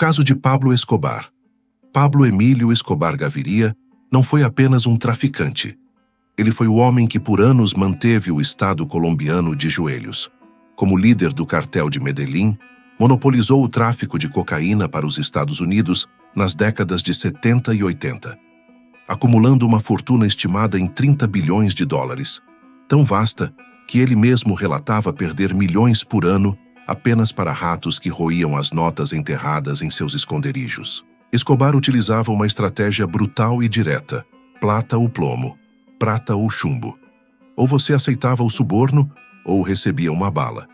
caso de Pablo Escobar. Pablo Emílio Escobar Gaviria não foi apenas um traficante. Ele foi o homem que por anos manteve o Estado colombiano de joelhos. Como líder do cartel de Medellín, monopolizou o tráfico de cocaína para os Estados Unidos nas décadas de 70 e 80, acumulando uma fortuna estimada em 30 bilhões de dólares, tão vasta que ele mesmo relatava perder milhões por ano apenas para ratos que roíam as notas enterradas em seus esconderijos. Escobar utilizava uma estratégia brutal e direta: plata ou plomo, prata ou chumbo. Ou você aceitava o suborno, ou recebia uma bala.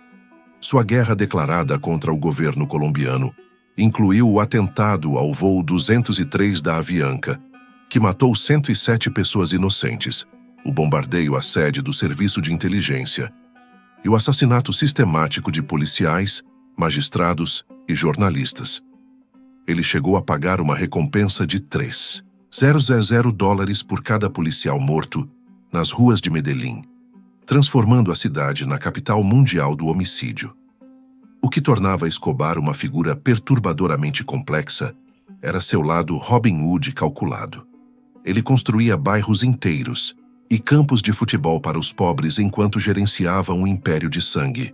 Sua guerra declarada contra o governo colombiano incluiu o atentado ao voo 203 da Avianca, que matou 107 pessoas inocentes, o bombardeio à sede do Serviço de Inteligência e o assassinato sistemático de policiais, magistrados e jornalistas. Ele chegou a pagar uma recompensa de $3.000 por cada policial morto nas ruas de Medellín, transformando a cidade na capital mundial do homicídio. O que tornava Escobar uma figura perturbadoramente complexa era seu lado Robin Hood calculado. Ele construía bairros inteiros e campos de futebol para os pobres enquanto gerenciava um império de sangue.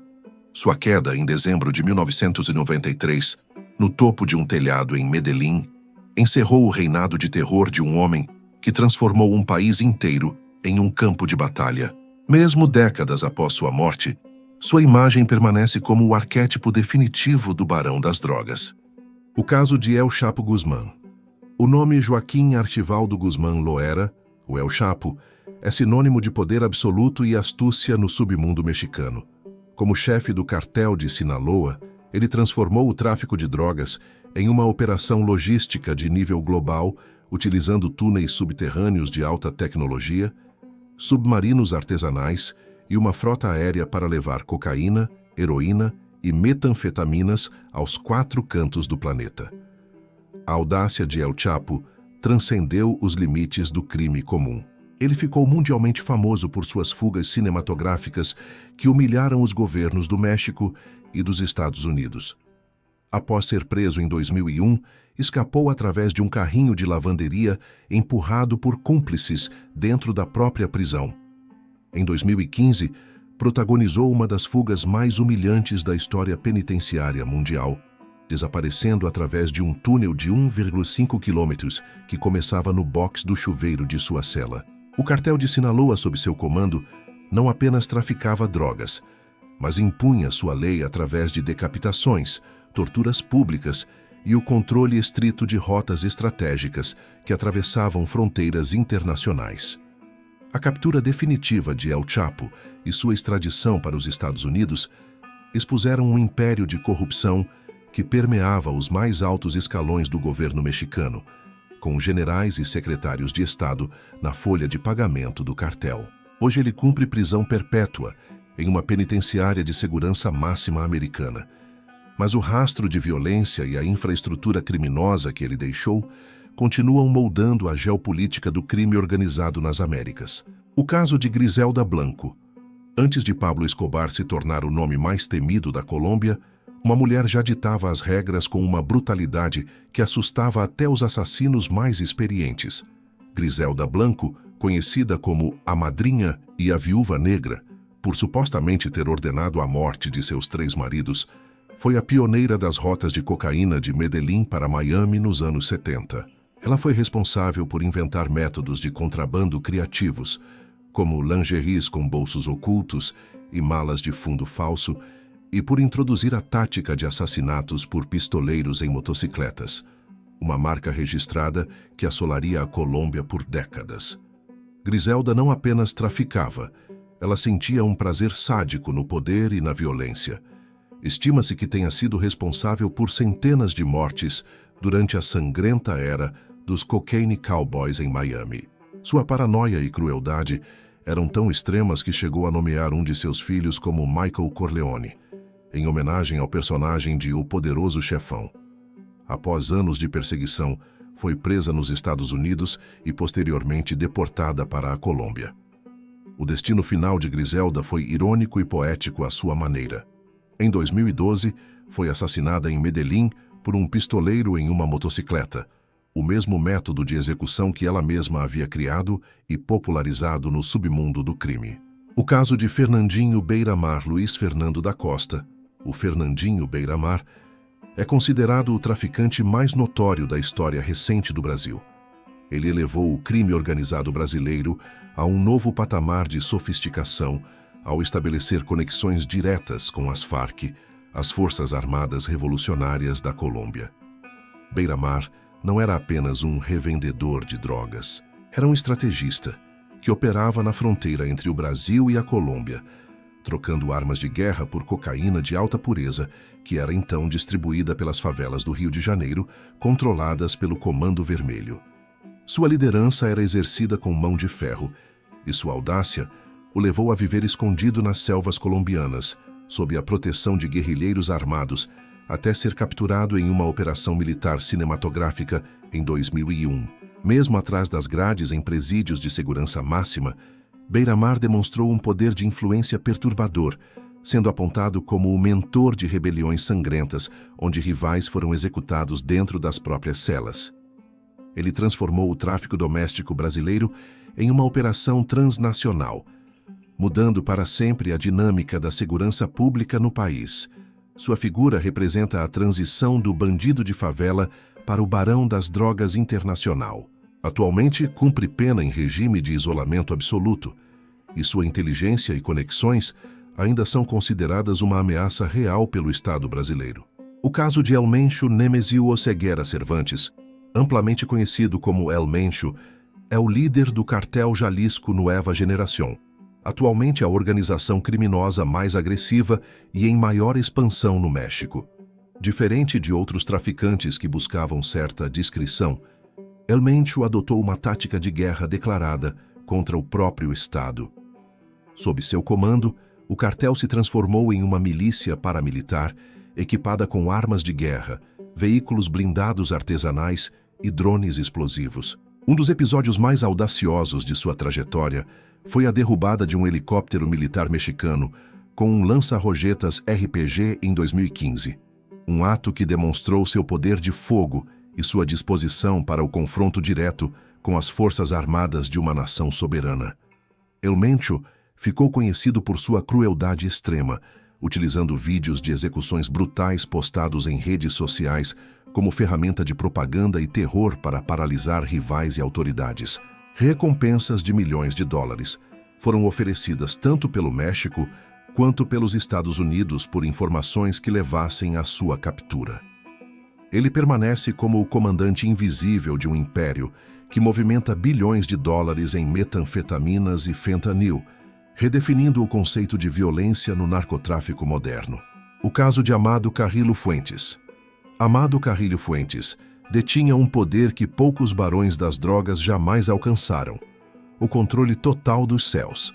Sua queda em dezembro de 1993, no topo de um telhado em Medellín, encerrou o reinado de terror de um homem que transformou um país inteiro em um campo de batalha. Mesmo décadas após sua morte, sua imagem permanece como o arquétipo definitivo do barão das drogas. O caso de El Chapo Guzmán. O nome Joaquim Archivaldo Guzmán Loera, o El Chapo, é sinônimo de poder absoluto e astúcia no submundo mexicano. Como chefe do cartel de Sinaloa, ele transformou o tráfico de drogas em uma operação logística de nível global, utilizando túneis subterrâneos de alta tecnologia, submarinos artesanais e uma frota aérea para levar cocaína, heroína e metanfetaminas aos 4 cantos do planeta. A audácia de El Chapo transcendeu os limites do crime comum. Ele ficou mundialmente famoso por suas fugas cinematográficas que humilharam os governos do México e dos Estados Unidos. Após ser preso em 2001, escapou através de um carrinho de lavanderia empurrado por cúmplices dentro da própria prisão. Em 2015, protagonizou uma das fugas mais humilhantes da história penitenciária mundial, desaparecendo através de um túnel de 1,5 quilômetros que começava no box do chuveiro de sua cela. O cartel de Sinaloa, sob seu comando, não apenas traficava drogas, mas impunha sua lei através de decapitações, torturas públicas e o controle estrito de rotas estratégicas que atravessavam fronteiras internacionais. A captura definitiva de El Chapo e sua extradição para os Estados Unidos expuseram um império de corrupção que permeava os mais altos escalões do governo mexicano, com generais e secretários de Estado na folha de pagamento do cartel. Hoje ele cumpre prisão perpétua em uma penitenciária de segurança máxima americana. Mas o rastro de violência e a infraestrutura criminosa que ele deixou continuam moldando a geopolítica do crime organizado nas Américas. O caso de Griselda Blanco. Antes de Pablo Escobar se tornar o nome mais temido da Colômbia, uma mulher já ditava as regras com uma brutalidade que assustava até os assassinos mais experientes. Griselda Blanco, conhecida como a Madrinha e a Viúva Negra, por supostamente ter ordenado a morte de seus 3 maridos, foi a pioneira das rotas de cocaína de Medellín para Miami nos anos 70. Ela foi responsável por inventar métodos de contrabando criativos, como lingeries com bolsos ocultos e malas de fundo falso, e por introduzir a tática de assassinatos por pistoleiros em motocicletas, uma marca registrada que assolaria a Colômbia por décadas. Griselda não apenas traficava, ela sentia um prazer sádico no poder e na violência. Estima-se que tenha sido responsável por centenas de mortes durante a sangrenta era dos Cocaine Cowboys em Miami. Sua paranoia e crueldade eram tão extremas que chegou a nomear um de seus filhos como Michael Corleone, em homenagem ao personagem de O Poderoso Chefão. Após anos de perseguição, foi presa nos Estados Unidos e posteriormente deportada para a Colômbia. O destino final de Griselda foi irônico e poético à sua maneira. Em 2012, foi assassinada em Medellín por um pistoleiro em uma motocicleta, o mesmo método de execução que ela mesma havia criado e popularizado no submundo do crime. O caso de Fernandinho Beiramar Luiz Fernando da Costa, o Fernandinho Beiramar, é considerado o traficante mais notório da história recente do Brasil. Ele elevou o crime organizado brasileiro a um novo patamar de sofisticação ao estabelecer conexões diretas com as Farc, as Forças Armadas Revolucionárias da Colômbia. Beiramar não era apenas um revendedor de drogas, era um estrategista que operava na fronteira entre o Brasil e a Colômbia, trocando armas de guerra por cocaína de alta pureza, que era então distribuída pelas favelas do Rio de Janeiro, controladas pelo Comando Vermelho. Sua liderança era exercida com mão de ferro, e sua audácia o levou a viver escondido nas selvas colombianas, sob a proteção de guerrilheiros armados, até ser capturado em uma operação militar cinematográfica em 2001. Mesmo atrás das grades em presídios de segurança máxima, Beiramar demonstrou um poder de influência perturbador, sendo apontado como o mentor de rebeliões sangrentas, onde rivais foram executados dentro das próprias celas. Ele transformou o tráfico doméstico brasileiro em uma operação transnacional, mudando para sempre a dinâmica da segurança pública no país. Sua figura representa a transição do bandido de favela para o barão das drogas internacional. Atualmente, cumpre pena em regime de isolamento absoluto, e sua inteligência e conexões ainda são consideradas uma ameaça real pelo Estado brasileiro. O caso de El Mencho Nemesio Oseguera Cervantes, amplamente conhecido como El Mencho, é o líder do cartel Jalisco Nueva Generación, atualmente a organização criminosa mais agressiva e em maior expansão no México. Diferente de outros traficantes que buscavam certa discrição, El Mencho adotou uma tática de guerra declarada contra o próprio Estado. Sob seu comando, o cartel se transformou em uma milícia paramilitar equipada com armas de guerra, veículos blindados artesanais e drones explosivos. Um dos episódios mais audaciosos de sua trajetória foi a derrubada de um helicóptero militar mexicano com um lança-rojetas RPG em 2015. Um ato que demonstrou seu poder de fogo e sua disposição para o confronto direto com as forças armadas de uma nação soberana. El Mencho ficou conhecido por sua crueldade extrema, utilizando vídeos de execuções brutais postados em redes sociais como ferramenta de propaganda e terror para paralisar rivais e autoridades. Recompensas de milhões de dólares foram oferecidas tanto pelo México quanto pelos Estados Unidos por informações que levassem à sua captura. Ele permanece como o comandante invisível de um império que movimenta bilhões de dólares em metanfetaminas e fentanil, redefinindo o conceito de violência no narcotráfico moderno. O caso de Amado Carrillo Fuentes. Amado Carrillo Fuentes detinha um poder que poucos barões das drogas jamais alcançaram: o controle total dos céus.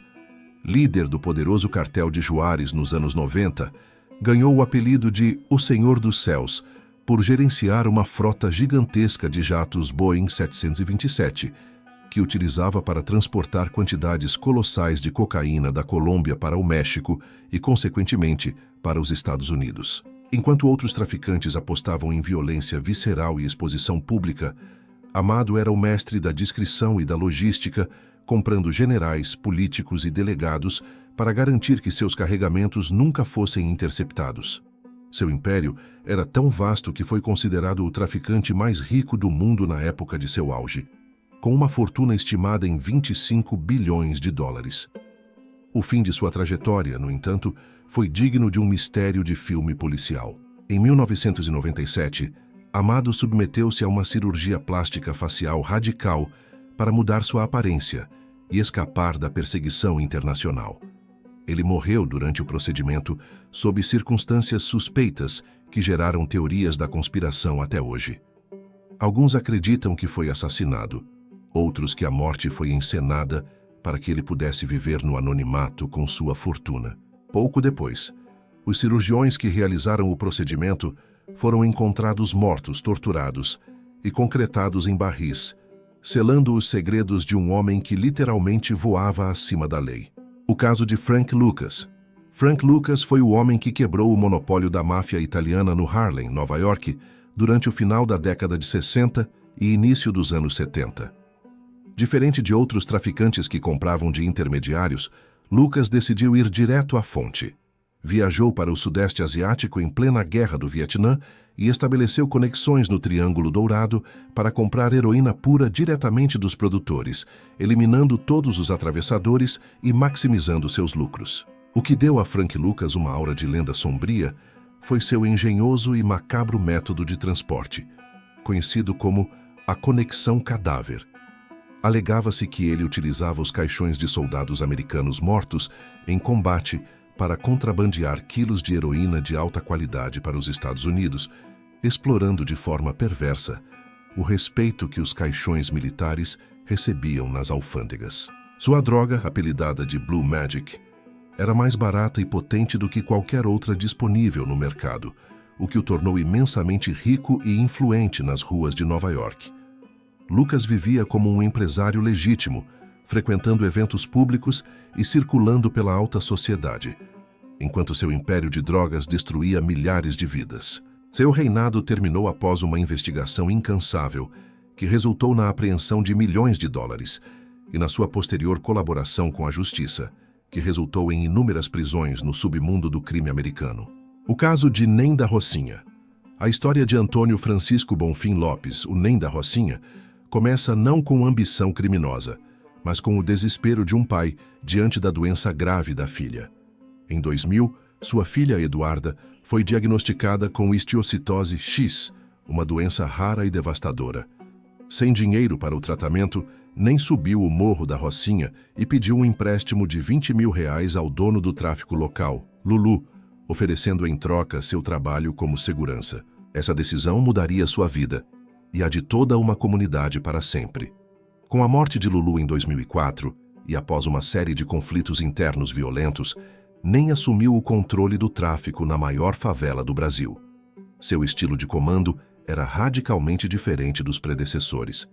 Líder do poderoso cartel de Juárez nos anos 90, ganhou o apelido de O Senhor dos Céus por gerenciar uma frota gigantesca de jatos Boeing 727, que utilizava para transportar quantidades colossais de cocaína da Colômbia para o México e, consequentemente, para os Estados Unidos. Enquanto outros traficantes apostavam em violência visceral e exposição pública, Amado era o mestre da discrição e da logística, comprando generais, políticos e delegados para garantir que seus carregamentos nunca fossem interceptados. Seu império era tão vasto que foi considerado o traficante mais rico do mundo na época de seu auge, com uma fortuna estimada em 25 bilhões de dólares. O fim de sua trajetória, no entanto, foi digno de um mistério de filme policial. Em 1997, Amado submeteu-se a uma cirurgia plástica facial radical para mudar sua aparência e escapar da perseguição internacional. Ele morreu durante o procedimento sob circunstâncias suspeitas que geraram teorias da conspiração até hoje. Alguns acreditam que foi assassinado, outros que a morte foi encenada para que ele pudesse viver no anonimato com sua fortuna. Pouco depois, os cirurgiões que realizaram o procedimento foram encontrados mortos, torturados e concretados em barris, selando os segredos de um homem que literalmente voava acima da lei. O caso de Frank Lucas. Frank Lucas foi o homem que quebrou o monopólio da máfia italiana no Harlem, Nova York, durante o final da década de 60 e início dos anos 70. Diferente de outros traficantes que compravam de intermediários, Lucas decidiu ir direto à fonte. Viajou para o Sudeste Asiático em plena Guerra do Vietnã e estabeleceu conexões no Triângulo Dourado para comprar heroína pura diretamente dos produtores, eliminando todos os atravessadores e maximizando seus lucros. O que deu a Frank Lucas uma aura de lenda sombria foi seu engenhoso e macabro método de transporte, conhecido como a conexão cadáver. Alegava-se que ele utilizava os caixões de soldados americanos mortos em combate para contrabandear quilos de heroína de alta qualidade para os Estados Unidos, explorando de forma perversa o respeito que os caixões militares recebiam nas alfândegas. Sua droga, apelidada de Blue Magic, era mais barata e potente do que qualquer outra disponível no mercado, o que o tornou imensamente rico e influente nas ruas de Nova York. Lucas vivia como um empresário legítimo, frequentando eventos públicos e circulando pela alta sociedade, enquanto seu império de drogas destruía milhares de vidas. Seu reinado terminou após uma investigação incansável, que resultou na apreensão de milhões de dólares, e na sua posterior colaboração com a justiça, que resultou em inúmeras prisões no submundo do crime americano. O caso de Nem da Rocinha. A história de Antônio Francisco Bonfim Lopes, o Nem da Rocinha, começa não com ambição criminosa, mas com o desespero de um pai diante da doença grave da filha. Em 2000, sua filha Eduarda foi diagnosticada com estiocitose X, uma doença rara e devastadora. Sem dinheiro para o tratamento, nem subiu o Morro da Rocinha e pediu um empréstimo de R$20 mil ao dono do tráfico local, Lulu, oferecendo em troca seu trabalho como segurança. Essa decisão mudaria sua vida e a de toda uma comunidade para sempre. Com a morte de Lulu em 2004, e após uma série de conflitos internos violentos, Nem assumiu o controle do tráfico na maior favela do Brasil. Seu estilo de comando era radicalmente diferente dos predecessores.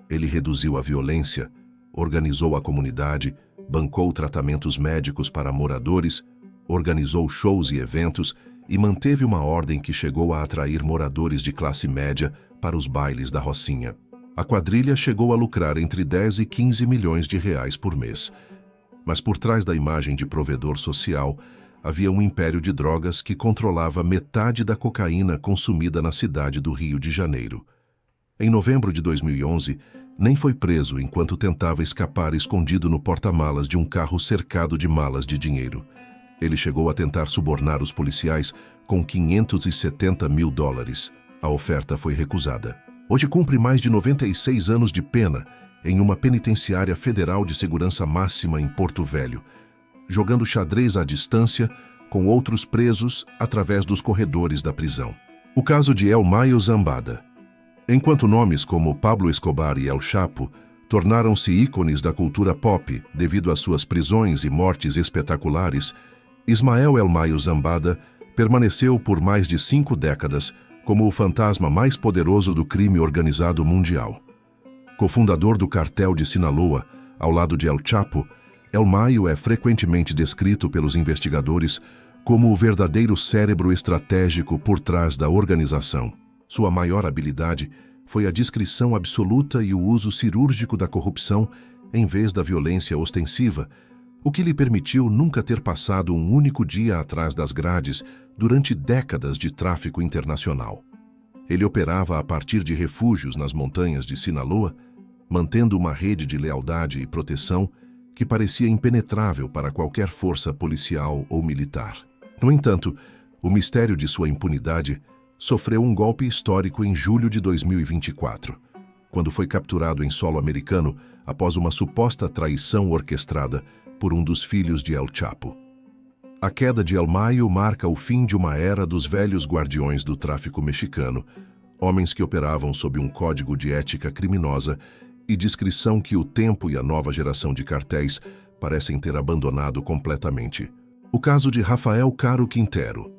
Ele reduziu a violência, organizou a comunidade, bancou tratamentos médicos para moradores, organizou shows e eventos e manteve uma ordem que chegou a atrair moradores de classe média para os bailes da Rocinha. A quadrilha chegou a lucrar entre 10 e 15 milhões de reais por mês. Mas por trás da imagem de provedor social, havia um império de drogas que controlava metade da cocaína consumida na cidade do Rio de Janeiro. Em novembro de 2011, Nem foi preso enquanto tentava escapar escondido no porta-malas de um carro cercado de malas de dinheiro. Ele chegou a tentar subornar os policiais com $570 mil. A oferta foi recusada. Hoje cumpre mais de 96 anos de pena em uma penitenciária federal de segurança máxima em Porto Velho, jogando xadrez à distância com outros presos através dos corredores da prisão. O caso de El Mayo Zambada. Enquanto nomes como Pablo Escobar e El Chapo tornaram-se ícones da cultura pop devido às suas prisões e mortes espetaculares, Ismael El Mayo Zambada permaneceu por mais de 5 décadas como o fantasma mais poderoso do crime organizado mundial. Cofundador do cartel de Sinaloa, ao lado de El Chapo, El Mayo é frequentemente descrito pelos investigadores como o verdadeiro cérebro estratégico por trás da organização. Sua maior habilidade foi a discrição absoluta e o uso cirúrgico da corrupção em vez da violência ostensiva, o que lhe permitiu nunca ter passado um único dia atrás das grades durante décadas de tráfico internacional. Ele operava a partir de refúgios nas montanhas de Sinaloa, mantendo uma rede de lealdade e proteção que parecia impenetrável para qualquer força policial ou militar. No entanto, o mistério de sua impunidade sofreu um golpe histórico em julho de 2024, quando foi capturado em solo americano após uma suposta traição orquestrada por um dos filhos de El Chapo. A queda de El Mayo marca o fim de uma era dos velhos guardiões do tráfico mexicano, homens que operavam sob um código de ética criminosa e discrição que o tempo e a nova geração de cartéis parecem ter abandonado completamente. O caso de Rafael Caro Quintero.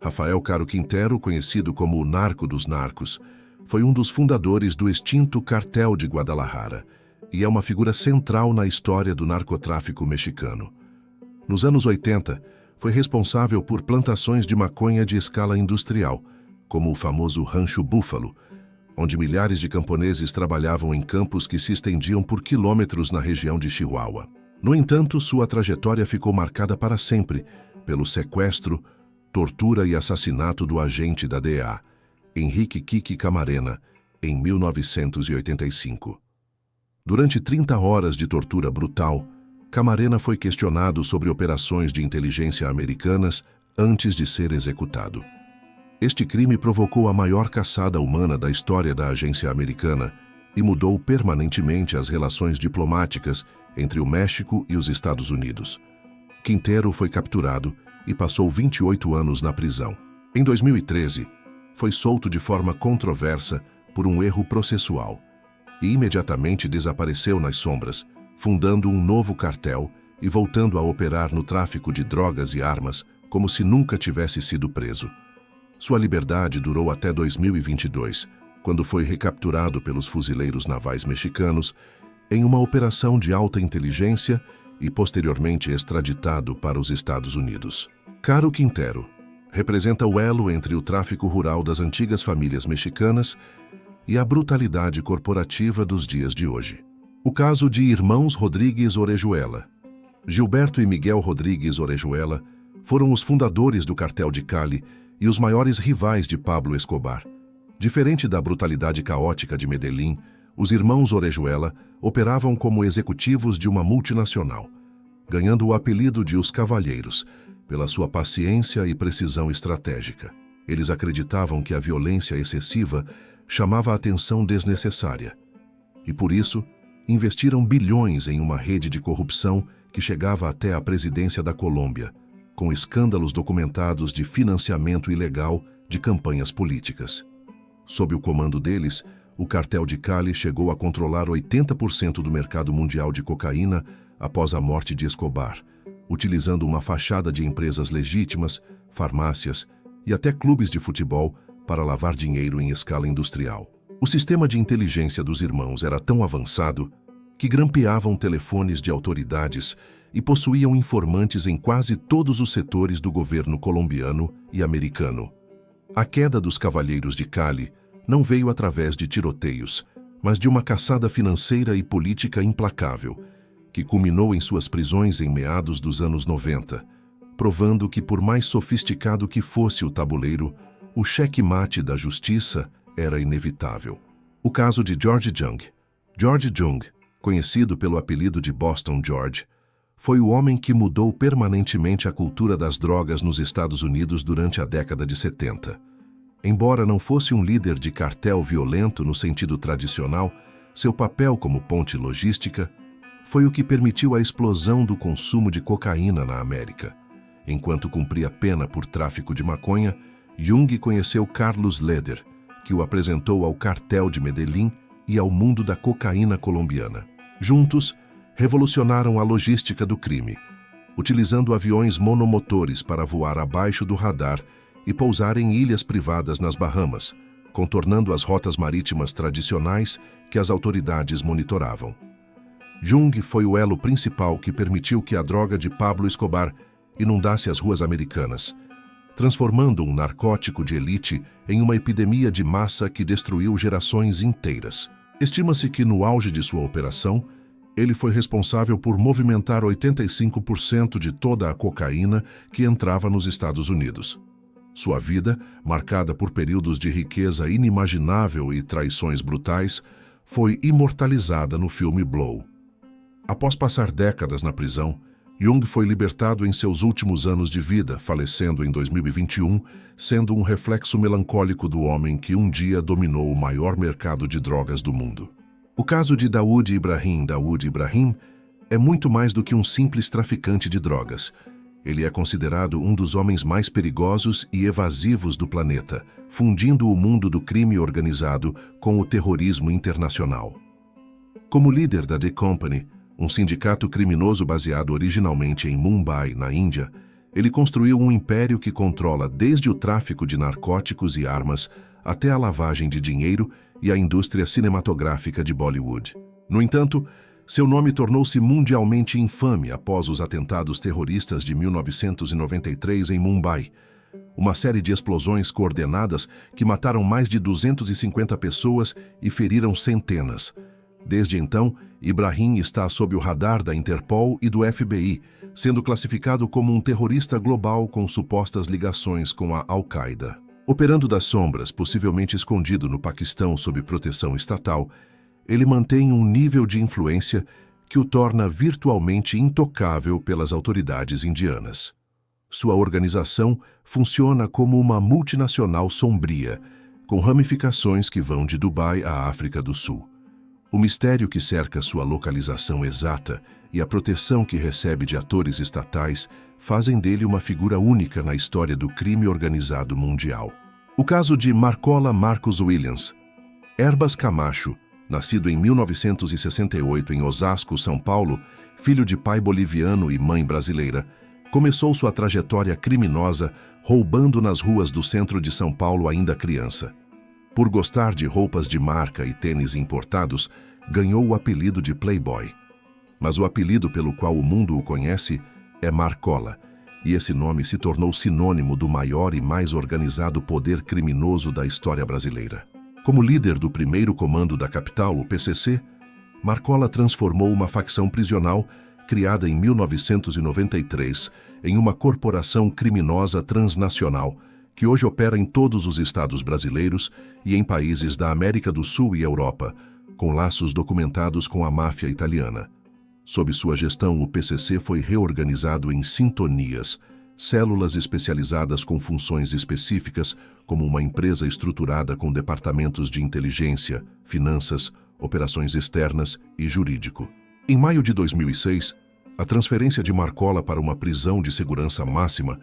Rafael Caro Quintero, conhecido como o Narco dos Narcos, foi um dos fundadores do extinto Cartel de Guadalajara e é uma figura central na história do narcotráfico mexicano. Nos anos 80, foi responsável por plantações de maconha de escala industrial, como o famoso Rancho Búfalo, onde milhares de camponeses trabalhavam em campos que se estendiam por quilômetros na região de Chihuahua. No entanto, sua trajetória ficou marcada para sempre pelo sequestro, tortura e assassinato do agente da DEA, Henrique Kiki Camarena, em 1985. Durante 30 horas de tortura brutal, Camarena foi questionado sobre operações de inteligência americanas antes de ser executado. Este crime provocou a maior caçada humana da história da agência americana e mudou permanentemente as relações diplomáticas entre o México e os Estados Unidos. Quintero foi capturado e passou 28 anos na prisão. Em 2013, foi solto de forma controversa por um erro processual e imediatamente desapareceu nas sombras, fundando um novo cartel e voltando a operar no tráfico de drogas e armas como se nunca tivesse sido preso. Sua liberdade durou até 2022, quando foi recapturado pelos fuzileiros navais mexicanos em uma operação de alta inteligência e posteriormente extraditado para os Estados Unidos. Caro Quintero representa o elo entre o tráfico rural das antigas famílias mexicanas e a brutalidade corporativa dos dias de hoje. O caso de Irmãos Rodríguez Orejuela. Gilberto e Miguel Rodríguez Orejuela foram os fundadores do cartel de Cali e os maiores rivais de Pablo Escobar. Diferente da brutalidade caótica de Medellín, os irmãos Orejuela operavam como executivos de uma multinacional, ganhando o apelido de Os Cavalheiros, pela sua paciência e precisão estratégica. Eles acreditavam que a violência excessiva chamava a atenção desnecessária, e por isso investiram bilhões em uma rede de corrupção que chegava até a presidência da Colômbia, com escândalos documentados de financiamento ilegal de campanhas políticas. Sob o comando deles, o cartel de Cali chegou a controlar 80% do mercado mundial de cocaína após a morte de Escobar, utilizando uma fachada de empresas legítimas, farmácias e até clubes de futebol para lavar dinheiro em escala industrial. O sistema de inteligência dos irmãos era tão avançado que grampeavam telefones de autoridades e possuíam informantes em quase todos os setores do governo colombiano e americano. A queda dos Cavalheiros de Cali não veio através de tiroteios, mas de uma caçada financeira e política implacável, que culminou em suas prisões em meados dos anos 90, provando que, por mais sofisticado que fosse o tabuleiro, o cheque-mate da justiça era inevitável. O caso de George Jung. George Jung, conhecido pelo apelido de Boston George, foi o homem que mudou permanentemente a cultura das drogas nos Estados Unidos durante a década de 70. Embora não fosse um líder de cartel violento no sentido tradicional, seu papel como ponte logística foi o que permitiu a explosão do consumo de cocaína na América. Enquanto cumpria pena por tráfico de maconha, Jung conheceu Carlos Leder, que o apresentou ao cartel de Medellín e ao mundo da cocaína colombiana. Juntos, revolucionaram a logística do crime, utilizando aviões monomotores para voar abaixo do radar e pousar em ilhas privadas nas Bahamas, contornando as rotas marítimas tradicionais que as autoridades monitoravam. Jung foi o elo principal que permitiu que a droga de Pablo Escobar inundasse as ruas americanas, transformando um narcótico de elite em uma epidemia de massa que destruiu gerações inteiras. Estima-se que, no auge de sua operação, ele foi responsável por movimentar 85% de toda a cocaína que entrava nos Estados Unidos. Sua vida, marcada por períodos de riqueza inimaginável e traições brutais, foi imortalizada no filme Blow. Após passar décadas na prisão, Jung foi libertado em seus últimos anos de vida, falecendo em 2021, sendo um reflexo melancólico do homem que um dia dominou o maior mercado de drogas do mundo. O caso de Daoud Ibrahim é muito mais do que um simples traficante de drogas. Ele é considerado um dos homens mais perigosos e evasivos do planeta, fundindo o mundo do crime organizado com o terrorismo internacional. Como líder da The Company, um sindicato criminoso baseado originalmente em Mumbai, na Índia, ele construiu um império que controla desde o tráfico de narcóticos e armas até a lavagem de dinheiro e a indústria cinematográfica de Bollywood. No entanto, seu nome tornou-se mundialmente infame após os atentados terroristas de 1993 em Mumbai, uma série de explosões coordenadas que mataram mais de 250 pessoas e feriram centenas. Desde então, Ibrahim está sob o radar da Interpol e do FBI, sendo classificado como um terrorista global com supostas ligações com a Al-Qaeda. Operando das sombras, possivelmente escondido no Paquistão sob proteção estatal, ele mantém um nível de influência que o torna virtualmente intocável pelas autoridades indianas. Sua organização funciona como uma multinacional sombria, com ramificações que vão de Dubai à África do Sul. O mistério que cerca sua localização exata e a proteção que recebe de atores estatais fazem dele uma figura única na história do crime organizado mundial. O caso de Marcola Marcus Williams. Herbas Camacho, nascido em 1968 em Osasco, São Paulo, filho de pai boliviano e mãe brasileira, começou sua trajetória criminosa roubando nas ruas do centro de São Paulo ainda criança. Por gostar de roupas de marca e tênis importados, ganhou o apelido de Playboy. Mas o apelido pelo qual o mundo o conhece é Marcola, e esse nome se tornou sinônimo do maior e mais organizado poder criminoso da história brasileira. Como líder do primeiro comando da capital, o PCC, Marcola transformou uma facção prisional criada em 1993 em uma corporação criminosa transnacional que hoje opera em todos os estados brasileiros e em países da América do Sul e Europa, com laços documentados com a máfia italiana. Sob sua gestão, o PCC foi reorganizado em sintonias, células especializadas com funções específicas, como uma empresa estruturada com departamentos de inteligência, finanças, operações externas e jurídico. Em maio de 2006, a transferência de Marcola para uma prisão de segurança máxima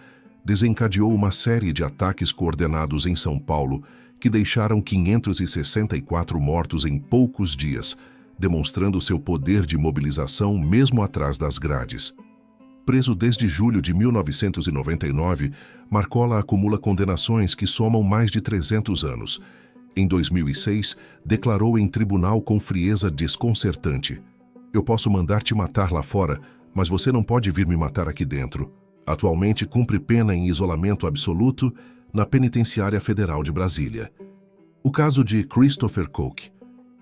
desencadeou uma série de ataques coordenados em São Paulo que deixaram 564 mortos em poucos dias, demonstrando seu poder de mobilização mesmo atrás das grades. Preso desde julho de 1999, Marcola acumula condenações que somam mais de 300 anos. Em 2006, declarou em tribunal com frieza desconcertante: "Eu posso mandar te matar lá fora, mas você não pode vir me matar aqui dentro." Atualmente cumpre pena em isolamento absoluto na Penitenciária Federal de Brasília. O caso de Christopher Coke.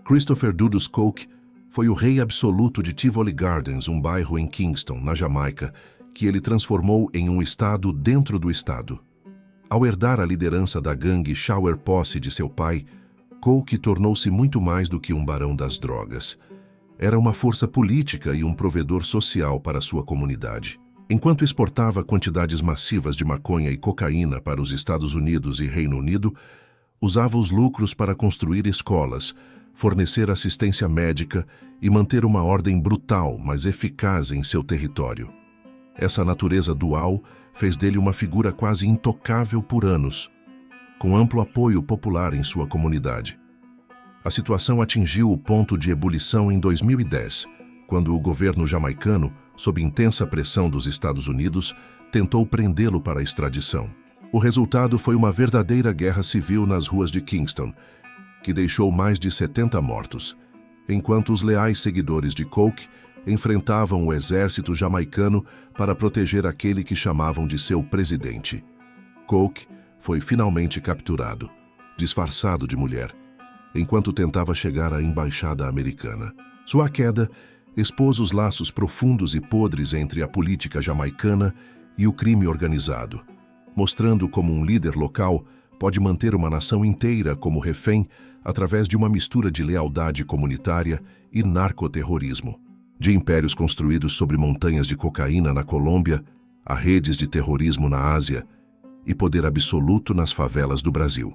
Christopher Dudus Coke foi o rei absoluto de Tivoli Gardens, um bairro em Kingston, na Jamaica, que ele transformou em um estado dentro do estado. Ao herdar a liderança da gangue Shower Posse de seu pai, Coke tornou-se muito mais do que um barão das drogas. Era uma força política e um provedor social para sua comunidade. Enquanto exportava quantidades massivas de maconha e cocaína para os Estados Unidos e Reino Unido, usava os lucros para construir escolas, fornecer assistência médica e manter uma ordem brutal, mas eficaz em seu território. Essa natureza dual fez dele uma figura quase intocável por anos, com amplo apoio popular em sua comunidade. A situação atingiu o ponto de ebulição em 2010, quando o governo jamaicano, sob intensa pressão dos Estados Unidos, tentou prendê-lo para a extradição. O resultado foi uma verdadeira guerra civil nas ruas de Kingston, que deixou mais de 70 mortos, enquanto os leais seguidores de Coke enfrentavam o exército jamaicano para proteger aquele que chamavam de seu presidente. Coke foi finalmente capturado, disfarçado de mulher, enquanto tentava chegar à embaixada americana. Sua queda expôs os laços profundos e podres entre a política jamaicana e o crime organizado, mostrando como um líder local pode manter uma nação inteira como refém através de uma mistura de lealdade comunitária e narcoterrorismo. De impérios construídos sobre montanhas de cocaína na Colômbia, a redes de terrorismo na Ásia e poder absoluto nas favelas do Brasil.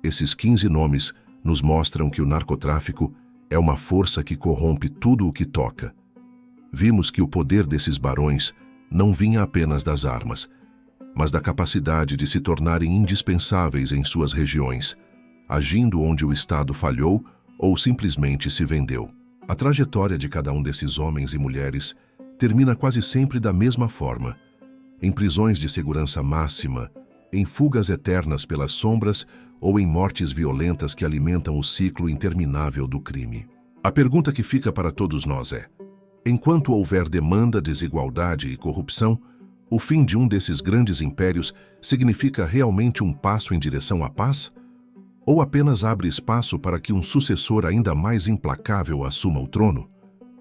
Esses 15 nomes nos mostram que o narcotráfico é uma força que corrompe tudo o que toca. Vimos que o poder desses barões não vinha apenas das armas, mas da capacidade de se tornarem indispensáveis em suas regiões, agindo onde o Estado falhou ou simplesmente se vendeu. A trajetória de cada um desses homens e mulheres termina quase sempre da mesma forma, em prisões de segurança máxima, em fugas eternas pelas sombras ou em mortes violentas que alimentam o ciclo interminável do crime. A pergunta que fica para todos nós é: enquanto houver demanda, desigualdade e corrupção, O fim de um desses grandes impérios significa realmente um passo em direção à paz? Ou apenas abre espaço para que um sucessor ainda mais implacável assuma o trono?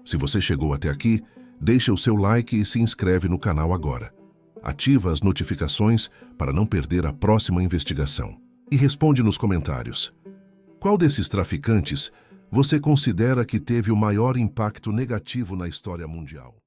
Se você chegou até aqui, deixa o seu like e se inscreve no canal agora. Ativa as notificações para não perder a próxima investigação. E responde nos comentários: qual desses traficantes você considera que teve o maior impacto negativo na história mundial?